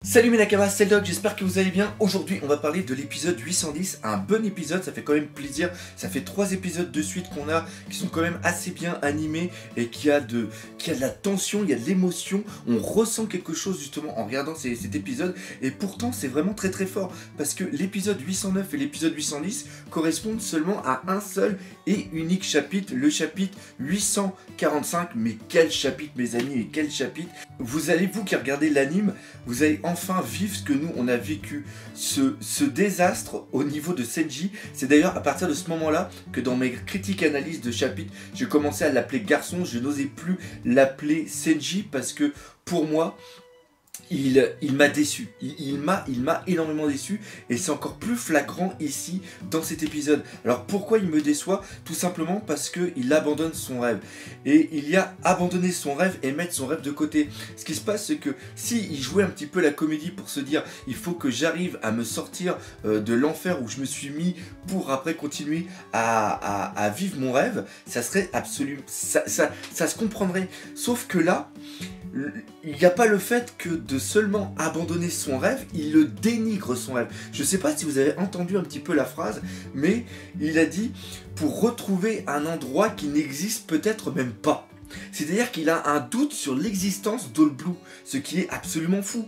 Salut mes Nakamas, c'est le Doc, j'espère que vous allez bien. Aujourd'hui on va parler de l'épisode 810, un bon épisode, ça fait quand même plaisir. Ça fait 3 épisodes de suite qu'on a, qui sont quand même assez bien animés et qui a de la tension, il y a de l'émotion. On ressent quelque chose justement en regardant cet épisode. Et pourtant c'est vraiment très très fort, parce que l'épisode 809 et l'épisode 810 correspondent seulement à un seul et unique chapitre, le chapitre 845. Mais quel chapitre mes amis, et quel chapitre! Vous allez, vous qui regardez l'anime, vous allez enfin vivre ce que nous on a vécu, ce désastre au niveau de Senji. C'est d'ailleurs à partir de ce moment-là que dans mes critiques analyses de chapitres, j'ai commencé à l'appeler garçon. Je n'osais plus l'appeler Senji parce que pour moi, il m'a déçu, il m'a énormément déçu, et c'est encore plus flagrant ici dans cet épisode. Alors pourquoi il me déçoit? Tout simplement parce qu'il abandonne son rêve. Et il y a abandonner son rêve et mettre son rêve de côté. Ce qui se passe, c'est que s'il jouait un petit peu la comédie pour se dire il faut que j'arrive à me sortir de l'enfer où je me suis mis pour après continuer à vivre mon rêve, ça serait absolument... ça se comprendrait. Sauf que là, il n'y a pas le fait que de seulement abandonner son rêve, il le dénigre son rêve. Je ne sais pas si vous avez entendu un petit peu la phrase, mais il a dit pour retrouver un endroit qui n'existe peut-être même pas. C'est-à-dire qu'il a un doute sur l'existence d'All Blue, ce qui est absolument fou.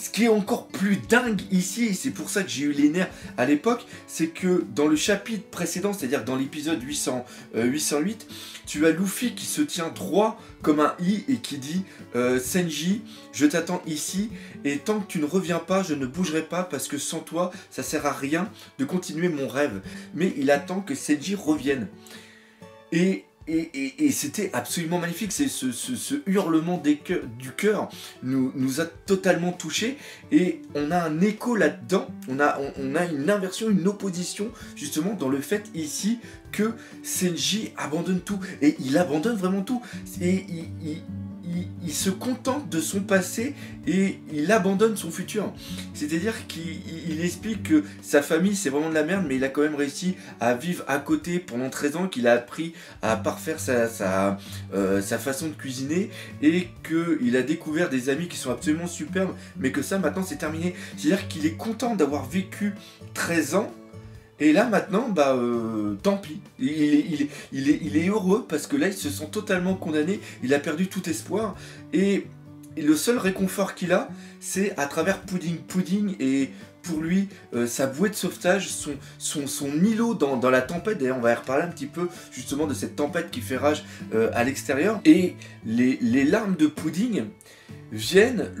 Ce qui est encore plus dingue ici, et c'est pour ça que j'ai eu les nerfs à l'époque, c'est que dans le chapitre précédent, c'est-à-dire dans l'épisode 808, tu as Luffy qui se tient droit comme un I et qui dit Senji, je t'attends ici, et tant que tu ne reviens pas, je ne bougerai pas, parce que sans toi, ça sert à rien de continuer mon rêve. Mais il attend que Senji revienne. Et c'était absolument magnifique. C'est ce hurlement du cœur nous a totalement touchés, et on a un écho là-dedans. On a une inversion, une opposition justement dans le fait ici que Senji abandonne tout, et il abandonne vraiment tout, et il se contente de son passé et il abandonne son futur. C'est-à-dire qu'il explique que sa famille c'est vraiment de la merde, mais il a quand même réussi à vivre à côté pendant 13 ans, qu'il a appris à parfaire sa façon de cuisiner, et qu'il a découvert des amis qui sont absolument superbes, mais que ça maintenant c'est terminé. C'est-à-dire qu'il est content d'avoir vécu 13 ans. Et là maintenant, tant pis. Il est heureux parce que là il se sent totalement condamné, il a perdu tout espoir. Et le seul réconfort qu'il a, c'est à travers Pudding. Pudding est pour lui sa bouée de sauvetage, son îlot dans la tempête. D'ailleurs on va y reparler un petit peu justement de cette tempête qui fait rage à l'extérieur. Et les larmes de Pudding viennent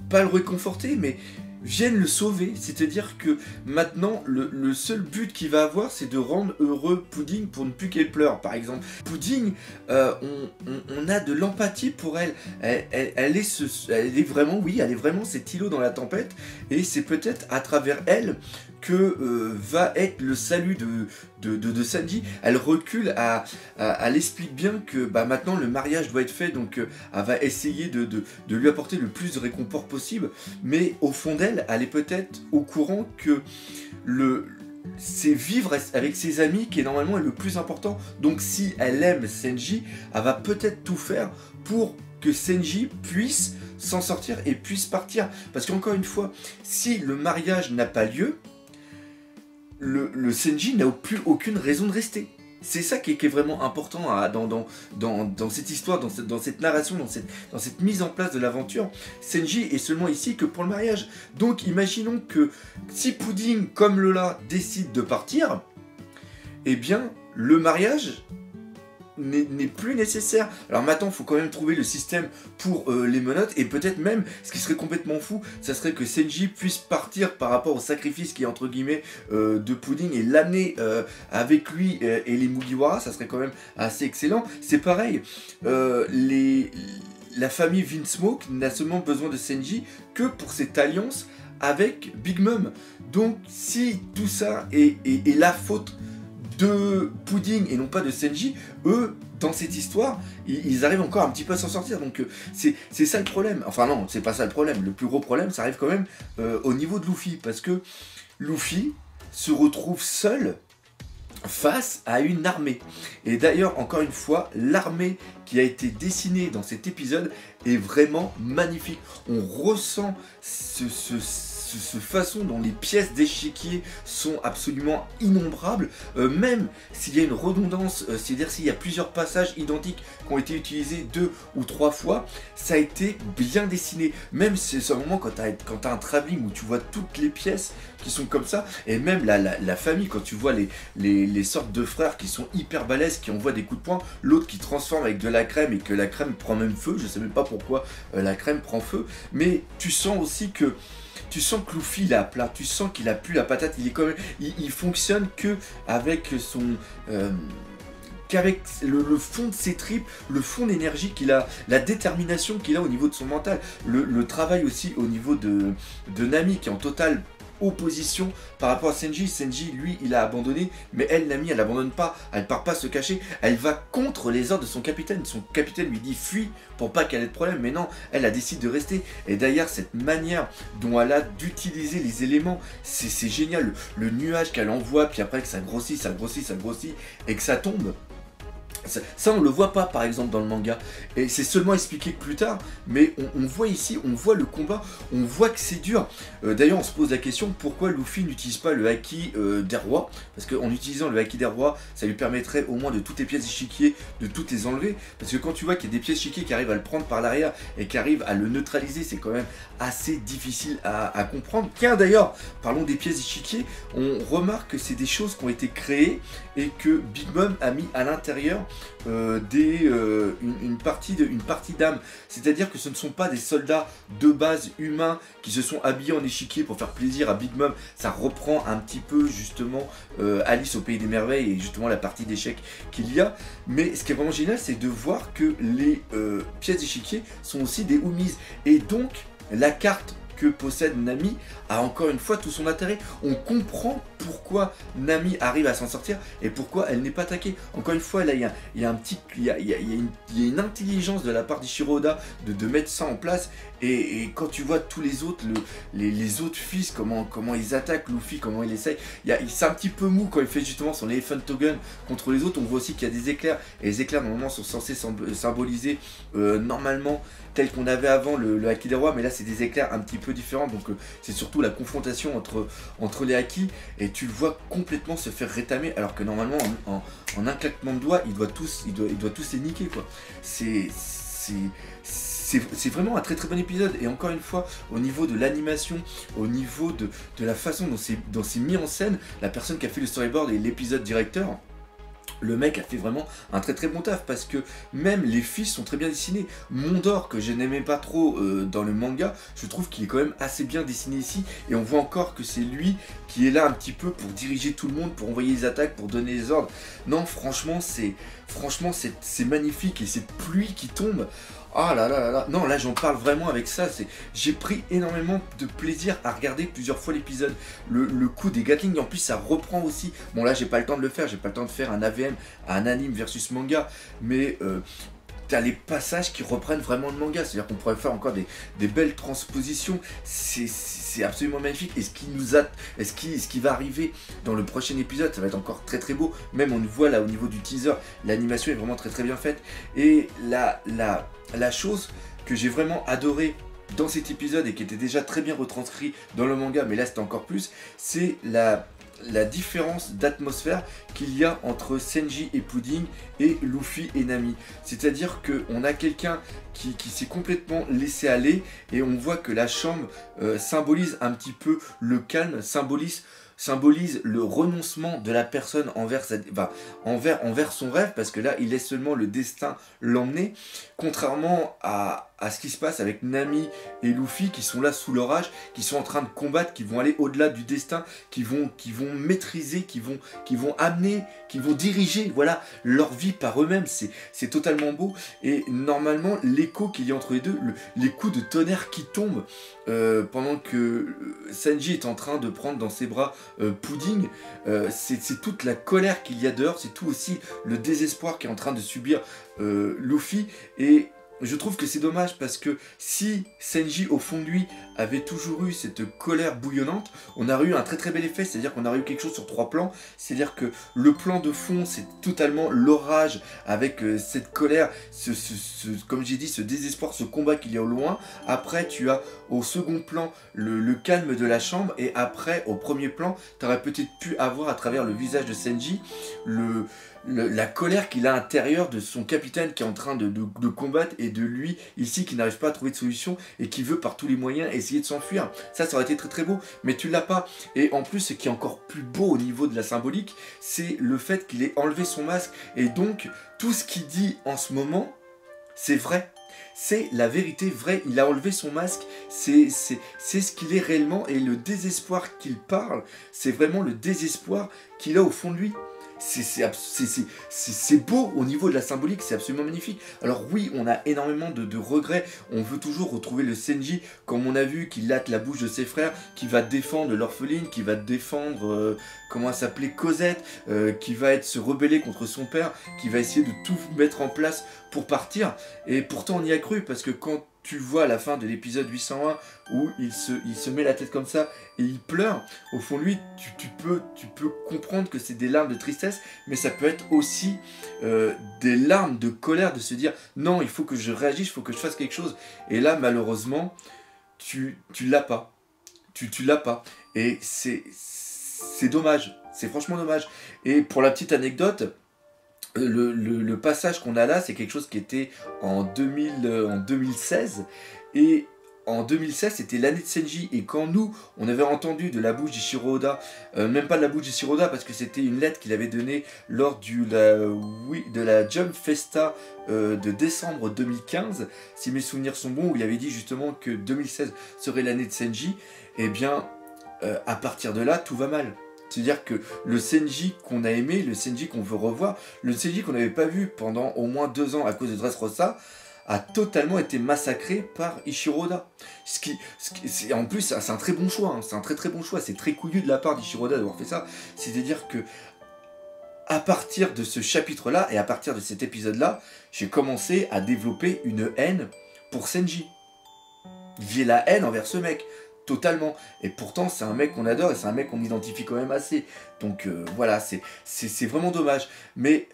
pas le réconforter, mais viennent le sauver. C'est-à-dire que maintenant le seul but qu'il va avoir, c'est de rendre heureux Pudding pour ne plus qu'elle pleure. Par exemple Pudding, on a de l'empathie pour elle. Elle est vraiment, oui, elle est vraiment cet îlot dans la tempête, et c'est peut-être à travers elle que va être le salut de Sanji. Elle recule, elle explique bien que maintenant le mariage doit être fait, donc elle va essayer de lui apporter le plus de réconfort possible, mais au fond d'elle, elle est peut-être au courant que c'est vivre avec ses amis qui est normalement le plus important. Donc si elle aime Senji, elle va peut-être tout faire pour que Senji puisse s'en sortir et puisse partir. Parce qu'encore une fois, si le mariage n'a pas lieu, le Senji n'a plus aucune raison de rester. C'est ça qui est vraiment important dans cette histoire, dans cette narration, dans cette mise en place de l'aventure. Senji est seulement ici que pour le mariage. Donc imaginons que si Pudding comme Lola décide de partir, eh bien le mariage n'est plus nécessaire. Alors maintenant il faut quand même trouver le système pour les menottes, et peut-être même, ce qui serait complètement fou, ça serait que Senji puisse partir par rapport au sacrifice qui est entre guillemets de Pudding, et l'amener avec lui et les Mugiwara. Ça serait quand même assez excellent. C'est pareil, la famille Vinsmoke n'a seulement besoin de Senji que pour cette alliance avec Big Mom. Donc si tout ça est la faute de Pudding et non pas de Senji, eux, dans cette histoire, ils arrivent encore un petit peu à s'en sortir. Donc c'est ça le problème. Enfin non, c'est pas ça le problème. Le plus gros problème, ça arrive quand même au niveau de Luffy, parce que Luffy se retrouve seul face à une armée. Et d'ailleurs, encore une fois, l'armée qui a été dessiné dans cet épisode est vraiment magnifique. On ressent ce façon dont les pièces d'échiquier sont absolument innombrables, même s'il y a une redondance, c'est-à-dire s'il y a plusieurs passages identiques qui ont été utilisés 2 ou 3 fois, ça a été bien dessiné. Même c'est un moment quand tu as un travelling où tu vois toutes les pièces qui sont comme ça, et même la famille, quand tu vois les sortes de frères qui sont hyper balèzes, qui envoient des coups de poing, l'autre qui transforme avec de la crème et que la crème prend même feu, je sais même pas pourquoi la crème prend feu, mais tu sens aussi que Luffy il est à plat, tu sens qu'il a plus la patate, il est quand même, il fonctionne que avec son qu'avec le fond de ses tripes, le fond d'énergie qu'il a, la détermination qu'il a au niveau de son mental, le travail aussi au niveau de Nami qui est en totale opposition par rapport à Senji. Senji, lui, il a abandonné, mais elle, Nami, elle n'abandonne pas, elle part pas se cacher, elle va contre les ordres de son capitaine. Son capitaine lui dit fuis pour pas qu'elle ait de problème, mais non, elle décide de rester. Et d'ailleurs, cette manière dont elle a d'utiliser les éléments, c'est génial. Le nuage qu'elle envoie, puis après que ça grossit, ça grossit, ça grossit, et que ça tombe. Ça on le voit pas par exemple dans le manga, et c'est seulement expliqué plus tard, mais on voit ici, on voit le combat, on voit que c'est dur. D'ailleurs on se pose la question pourquoi Luffy n'utilise pas le haki des rois, parce qu'en utilisant le haki des rois, ça lui permettrait au moins de toutes les pièces d'échiquier, de toutes les enlever, parce que quand tu vois qu'il y a des pièces d'échiquier qui arrivent à le prendre par l'arrière et qui arrivent à le neutraliser, c'est quand même assez difficile à comprendre. Tiens d'ailleurs, parlons des pièces d'échiquier, on remarque que c'est des choses qui ont été créées et que Big Mom a mis à l'intérieur une partie d'âme, c'est-à-dire que ce ne sont pas des soldats de base humains qui se sont habillés en échiquier pour faire plaisir à Big Mom. Ça reprend un petit peu justement Alice au pays des merveilles et justement la partie d'échecs qu'il y a, mais ce qui est vraiment génial, c'est de voir que les pièces d'échiquier sont aussi des Umis, et donc la carte que possède Nami a encore une fois tout son intérêt. On comprend pourquoi Nami arrive à s'en sortir et pourquoi elle n'est pas attaquée. Encore une fois, là, il y a une intelligence de la part d'Ichiro Oda de mettre ça en place. Et quand tu vois tous les autres, les autres fils, comment ils attaquent Luffy, comment il essaye, c'est un petit peu mou quand il fait justement son Elephant Token contre les autres. On voit aussi qu'il y a des éclairs, et les éclairs normalement sont censés symboliser normalement tel qu'on avait avant le haki des rois, mais là c'est des éclairs un petit peu différents, donc c'est surtout la confrontation entre les haki, et tu le vois complètement se faire rétamer, alors que normalement en un claquement de doigts il doit tous les niquer quoi. C'est vraiment un très très bon épisode, et encore une fois au niveau de l'animation, au niveau de la façon dont c'est mis en scène, la personne qui a fait le storyboard et l'épisode directeur, le mec a fait vraiment un très très bon taf, parce que même les fils sont très bien dessinés. Mondor, que je n'aimais pas trop dans le manga, je trouve qu'il est quand même assez bien dessiné ici, et on voit encore que c'est lui qui est là un petit peu pour diriger tout le monde, pour envoyer les attaques, pour donner les ordres. Non, franchement c'est magnifique, et cette pluie qui tombe, ah là là là là, non là j'en parle vraiment avec ça, j'ai pris énormément de plaisir à regarder plusieurs fois l'épisode. Le coup des Gatling, en plus ça reprend aussi, bon là j'ai pas le temps de le faire, j'ai pas le temps de faire un AVM, un anime versus manga, mais t'as les passages qui reprennent vraiment le manga, c'est-à-dire qu'on pourrait faire encore des belles transpositions, c'est absolument magnifique, et ce qui va arriver dans le prochain épisode, ça va être encore très très beau, même on le voit là au niveau du teaser, l'animation est vraiment très très bien faite, et la chose que j'ai vraiment adoré dans cet épisode, et qui était déjà très bien retranscrit dans le manga, mais là c'était encore plus, c'est la différence d'atmosphère qu'il y a entre Senji et Pudding et Luffy et Nami. C'est-à-dire qu'on a quelqu'un qui s'est complètement laissé aller, et on voit que la chambre symbolise un petit peu le calme, symbolise le renoncement de la personne envers son rêve, parce que là il laisse seulement le destin l'emmener, contrairement à ce qui se passe avec Nami et Luffy, qui sont là sous l'orage, qui sont en train de combattre, qui vont aller au-delà du destin, qui vont maîtriser, qui vont amener, qui vont diriger, voilà, leur vie par eux-mêmes. C'est totalement beau, et normalement l'écho qu'il y a entre les deux, les coups de tonnerre qui tombent pendant que Sanji est en train de prendre dans ses bras Pudding, c'est toute la colère qu'il y a dehors, c'est tout aussi le désespoir qu'est en train de subir Luffy, et je trouve que c'est dommage parce que si Senji au fond de lui avait toujours eu cette colère bouillonnante, on aurait eu un très très bel effet, c'est-à-dire qu'on aurait eu quelque chose sur 3 plans, c'est-à-dire que le plan de fond c'est totalement l'orage avec cette colère, comme j'ai dit, ce désespoir, ce combat qu'il y a au loin. Après tu as au second plan le calme de la chambre, et après au premier plan tu aurais peut-être pu avoir à travers le visage de Senji la colère qu'il a à l'intérieur de son capitaine qui est en train de combattre, et de lui ici qui n'arrive pas à trouver de solution et qui veut par tous les moyens essayer de s'enfuir. Ça aurait été très très beau, mais tu l'as pas. Et en plus, ce qui est encore plus beau au niveau de la symbolique, c'est le fait qu'il ait enlevé son masque, et donc tout ce qu'il dit en ce moment, c'est vrai. C'est la vérité vraie, il a enlevé son masque, c'est ce qu'il est réellement, et le désespoir qu'il parle, c'est vraiment le désespoir qu'il a au fond de lui. C'est beau au niveau de la symbolique, c'est absolument magnifique. Alors oui, on a énormément de regrets, on veut toujours retrouver le Senji, comme on a vu, qui latte la bouche de ses frères, qui va défendre l'orpheline, qui va défendre, comment elle s'appelait, Cosette, qui va se rebeller contre son père, qui va essayer de tout mettre en place pour partir. Et pourtant on y a cru, parce que quand tu vois à la fin de l'épisode 801 où il se met la tête comme ça et il pleure, au fond de lui, tu peux comprendre que c'est des larmes de tristesse, mais ça peut être aussi des larmes de colère, de se dire non, il faut que je réagisse, il faut que je fasse quelque chose. Et là, malheureusement, tu l'as pas. Tu l'as pas. Et c'est dommage. C'est franchement dommage. Et pour la petite anecdote, le passage qu'on a là, c'est quelque chose qui était en 2016, et en 2016 c'était l'année de Senji, et quand nous on avait entendu de la bouche d'Ichiro Oda, même pas de la bouche d'Ichiro Oda parce que c'était une lettre qu'il avait donnée lors de la Jump Festa de décembre 2015, si mes souvenirs sont bons, où il avait dit justement que 2016 serait l'année de Senji, et bien à partir de là tout va mal. C'est-à-dire que le Senji qu'on a aimé, le Senji qu'on veut revoir, le Senji qu'on n'avait pas vu pendant au moins 2 ans à cause de Dressrosa, a totalement été massacré par Ichiro Oda. En plus, c'est un très bon choix, hein, c'est un très très bon choix, c'est très couillu de la part d'Ichiro Oda d'avoir fait ça. C'est-à-dire que à partir de ce chapitre-là, et à partir de cet épisode-là, j'ai commencé à développer une haine pour Senji. J'ai la haine envers ce mec. Totalement. Et pourtant, c'est un mec qu'on adore et c'est un mec qu'on identifie quand même assez. Donc voilà, c'est vraiment dommage. Mais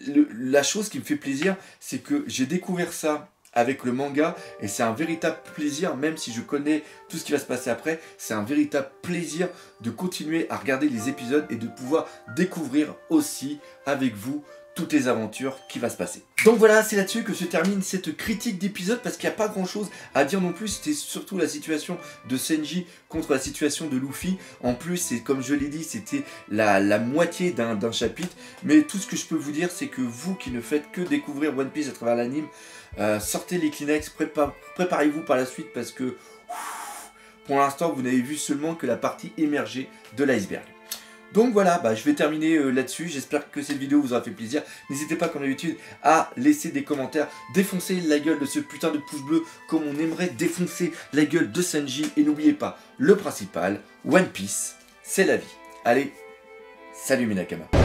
la chose qui me fait plaisir, c'est que j'ai découvert ça avec le manga, et c'est un véritable plaisir, même si je connais tout ce qui va se passer après, c'est un véritable plaisir de continuer à regarder les épisodes et de pouvoir découvrir aussi avec vous toutes les aventures qui va se passer. Donc voilà, c'est là-dessus que se termine cette critique d'épisode, parce qu'il n'y a pas grand chose à dire non plus. C'était surtout la situation de Senji contre la situation de Luffy. En plus, c'est comme je l'ai dit, c'était la moitié d'un chapitre. Mais tout ce que je peux vous dire, c'est que vous qui ne faites que découvrir One Piece à travers l'anime, sortez les Kleenex, préparez-vous par la suite, parce que pour l'instant, vous n'avez vu seulement que la partie émergée de l'iceberg. Donc voilà, je vais terminer là-dessus. J'espère que cette vidéo vous aura fait plaisir. N'hésitez pas, comme d'habitude, à laisser des commentaires, défoncer la gueule de ce putain de pouce bleu comme on aimerait défoncer la gueule de Senji. Et n'oubliez pas, le principal, One Piece, c'est la vie. Allez, salut mes Nakamas.